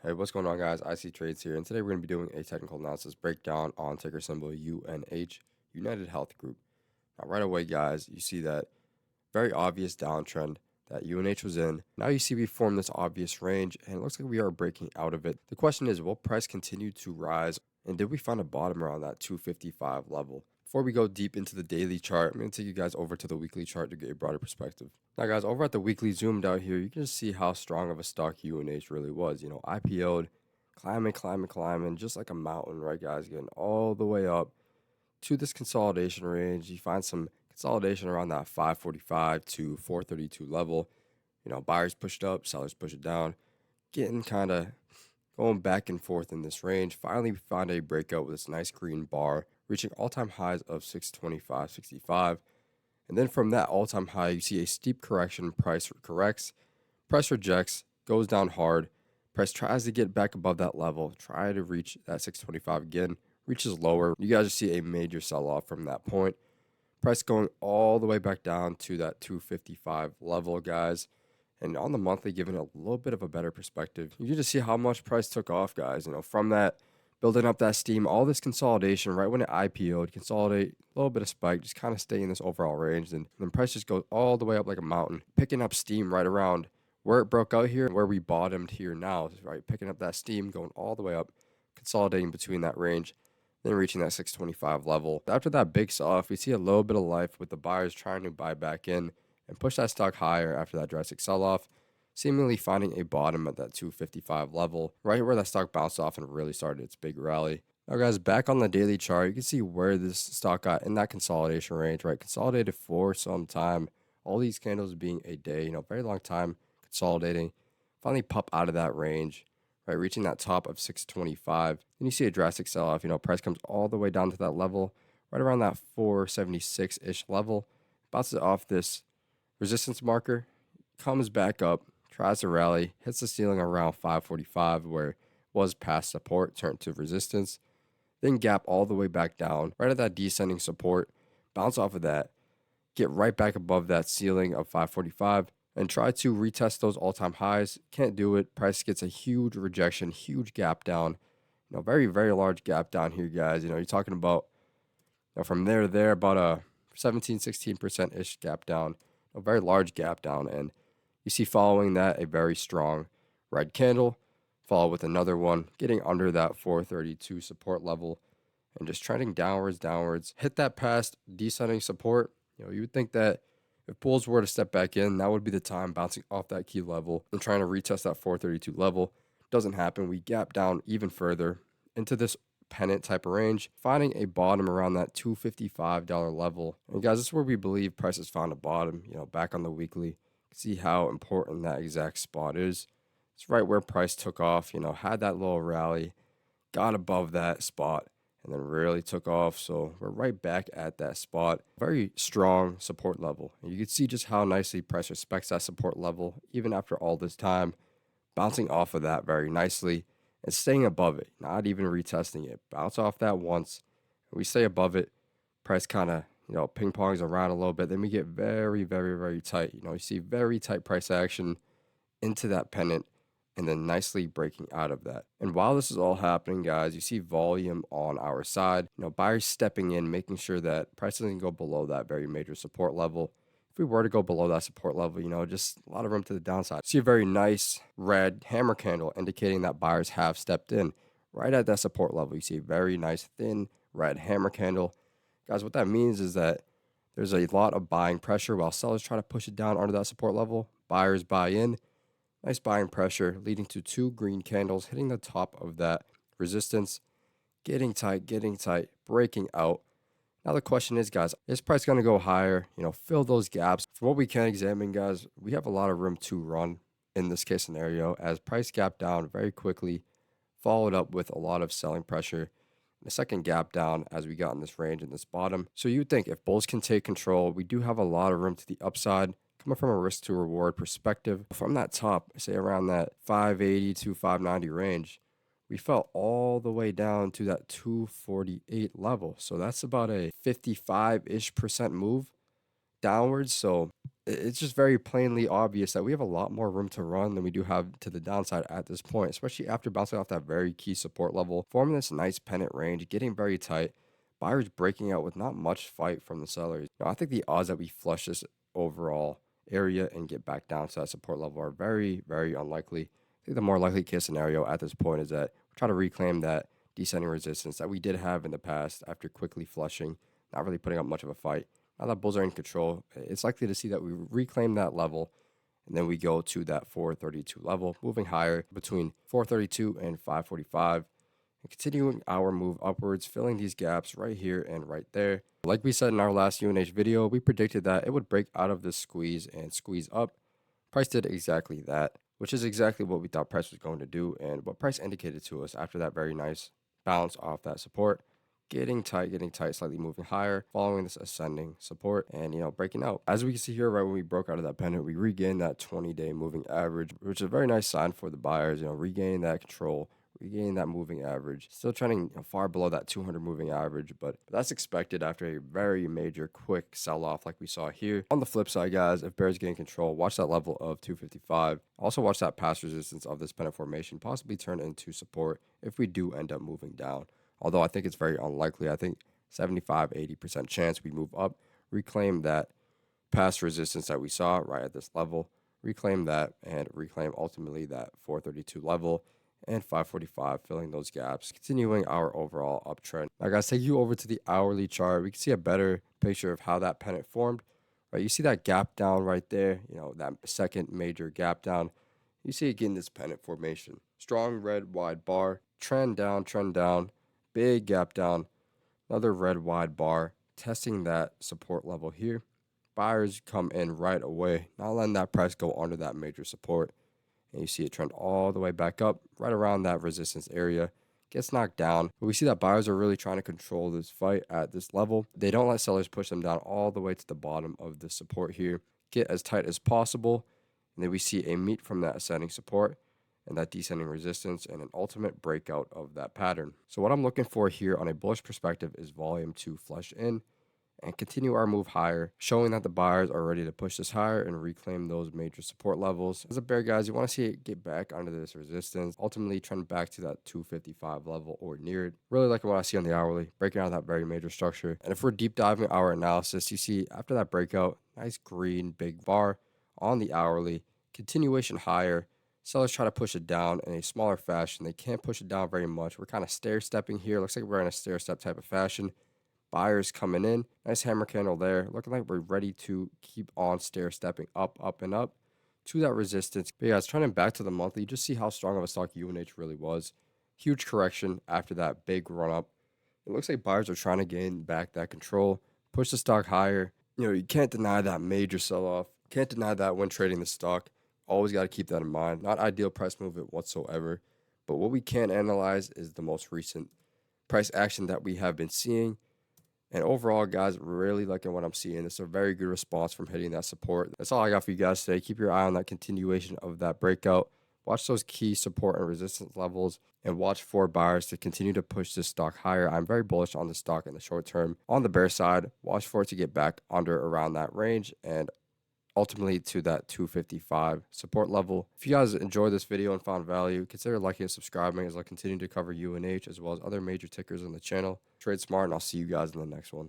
Hey, what's going on, guys? I see Trades here, and today we're going to be doing a technical analysis breakdown on ticker symbol UNH, UnitedHealth Group. Now, right away, guys, you see that very obvious downtrend that UNH was in. Now you see we formed this obvious range, and it looks like we are breaking out of it. The question is, will price continue to rise, and did we find a bottom around that 255 level? Before we go deep into the daily chart, I'm going to take you guys over to the weekly chart to get a broader perspective. Now, guys, over at the weekly zoomed out here, you can just see how strong of a stock UNH really was. IPO'd, climbing, just like a mountain, right, guys? Getting all the way up to this consolidation range. You find some consolidation around that 545 to 432 level. Buyers pushed up, sellers pushed it down, getting kind of going back and forth in this range. Finally, we found a breakout with this nice green bar, reaching all-time highs of 625.65. And then from that all-time high, you see a steep correction. Price corrects, price rejects, goes down hard. Price tries to get back above that level, try to reach that 625 again, reaches lower. You guys see a major sell-off from that point. Price going all the way back down to that 255 level, guys. And on the monthly, giving a little bit of a better perspective, you can just see how much price took off, guys. From that, building up that steam, all this consolidation, right when it IPO'd, consolidate, a little bit of spike, just kind of stay in this overall range. And then price just goes all the way up like a mountain, picking up steam right around where it broke out here and where we bottomed here now, right? Picking up that steam, going all the way up, consolidating between that range, then reaching that 625 level. After that big sell-off, we see a little bit of life with the buyers trying to buy back in and push that stock higher after that drastic sell-off, seemingly finding a bottom at that 255 level, right where that stock bounced off and really started its big rally. Now, guys, back on the daily chart, you can see where this stock got in that consolidation range, right? Consolidated for some time. All these candles being a day, very long time consolidating. Finally pop out of that range, right? Reaching that top of 625. Then you see a drastic sell-off. Price comes all the way down to that level, right around that 476-ish level. Bounces off this resistance marker, comes back up, tries to rally, hits the ceiling around 545 where it was past support, turned to resistance, then gap all the way back down, right at that descending support, bounce off of that, get right back above that ceiling of 545, and try to retest those all-time highs. Can't do it. Price gets a huge rejection, huge gap down. Very, very large gap down here, guys. You're talking about from there to there, about a 17, 16%-ish gap down, a very large gap down. And you see following that a very strong red candle, followed with another one, getting under that 432 support level and just trending downwards, hit that past descending support. You would think that if bulls were to step back in, that would be the time bouncing off that key level and trying to retest that 432 level. Doesn't happen. We gap down even further into this pennant type of range, finding a bottom around that $255 level. And guys, this is where we believe price has found a bottom, back on the weekly. See how important that exact spot is. It's right where price took off, had that little rally, got above that spot, and then really took off. So we're right back at that spot. Very strong support level. And you can see just how nicely price respects that support level, even after all this time, bouncing off of that very nicely and staying above it, not even retesting it. Bounce off that once, and we stay above it. Price kind of, ping pongs around a little bit. Then we get very, very, very tight. You see very tight price action into that pennant and then nicely breaking out of that. And while this is all happening, guys, you see volume on our side. Buyers stepping in, making sure that price doesn't go below that very major support level. If we were to go below that support level, just a lot of room to the downside. See a very nice red hammer candle indicating that buyers have stepped in right at that support level. You see a very nice thin red hammer candle. Guys, what that means is that there's a lot of buying pressure while sellers try to push it down under that support level. Buyers buy in. Nice buying pressure leading to two green candles hitting the top of that resistance, getting tight, breaking out. Now the question is, guys, is price going to go higher? Fill those gaps. For what we can examine, guys, we have a lot of room to run in this case scenario as price gap down very quickly, followed up with a lot of selling pressure. And a second gap down as we got in this range in this bottom. So you'd think if bulls can take control, we do have a lot of room to the upside. Coming from a risk to reward perspective, from that top, say around that 580 to 590 range, we fell all the way down to that 248 level. So that's about a 55-ish% move downwards. So It's just very plainly obvious that we have a lot more room to run than we do have to the downside at this point, especially after bouncing off that very key support level, forming this nice pennant range, getting very tight, buyers breaking out with not much fight from the sellers. I think the odds that we flush this overall area and get back down to that support level are very, very unlikely. I think the more likely case scenario at this point is that we try to reclaim that descending resistance that we did have in the past after quickly flushing, not really putting up much of a fight. Now that bulls are in control, it's likely to see that we reclaim that level and then we go to that 432 level, moving higher between 432 and 545 and continuing our move upwards, filling these gaps right here and right there. Like we said in our last UNH video, we predicted that it would break out of this squeeze and squeeze up. Price did exactly that, which is exactly what we thought price was going to do and what price indicated to us after that very nice bounce off that support. Getting tight, slightly moving higher, following this ascending support and, breaking out. As we can see here, right when we broke out of that pennant, we regained that 20-day moving average, which is a very nice sign for the buyers, regaining that control, regaining that moving average. Still trending far below that 200 moving average, but that's expected after a very major quick sell-off like we saw here. On the flip side, guys, if bears gain control, watch that level of 255. Also watch that past resistance of this pennant formation possibly turn into support if we do end up moving down. Although I think it's very unlikely. I think 75-80% chance we move up, reclaim that past resistance that we saw right at this level, reclaim that, and reclaim ultimately that 432 level and 545, filling those gaps, continuing our overall uptrend. Now, guys, take you over to the hourly chart. We can see a better picture of how that pennant formed. Right, you see that gap down right there, that second major gap down. You see again this pennant formation. Strong red wide bar, trend down, big gap down, another red wide bar, testing that support level here. Buyers come in right away, not letting that price go under that major support. And you see it trend all the way back up, right around that resistance area. Gets knocked down. But we see that buyers are really trying to control this fight at this level. They don't let sellers push them down all the way to the bottom of the support here. Get as tight as possible. And then we see a meet from that ascending support and that descending resistance and an ultimate breakout of that pattern. So what I'm looking for here on a bullish perspective is volume to flush in and continue our move higher, showing that the buyers are ready to push this higher and reclaim those major support levels. As a bear, guys, you want to see it get back under this resistance, ultimately trend back to that 255 level or near it. Really like what I see on the hourly, breaking out that very major structure. And if we're deep diving our analysis, you see after that breakout, nice green big bar on the hourly, continuation higher. Sellers try to push it down in a smaller fashion. They can't push it down very much. We're kind of stair-stepping here. Looks like we're in a stair-step type of fashion. Buyers coming in. Nice hammer candle there. Looking like we're ready to keep on stair-stepping up, and up to that resistance. But yeah, guys, turning back to the monthly, you just see how strong of a stock UNH really was. Huge correction after that big run-up. It looks like buyers are trying to gain back that control, push the stock higher. You can't deny that major sell-off. Can't deny that when trading the stock. Always got to keep that in mind. Not ideal price movement whatsoever. But what we can analyze is the most recent price action that we have been seeing. And overall, guys, really liking what I'm seeing. It's a very good response from hitting that support. That's all I got for you guys today. Keep your eye on that continuation of that breakout. Watch those key support and resistance levels and watch for buyers to continue to push this stock higher. I'm very bullish on the stock in the short term. On the bear side, watch for it to get back under around that range and ultimately to that 255 support level. If you guys enjoyed this video and found value, consider liking and subscribing as I continue to cover UNH as well as other major tickers on the channel. Trade smart, and I'll see you guys in the next one.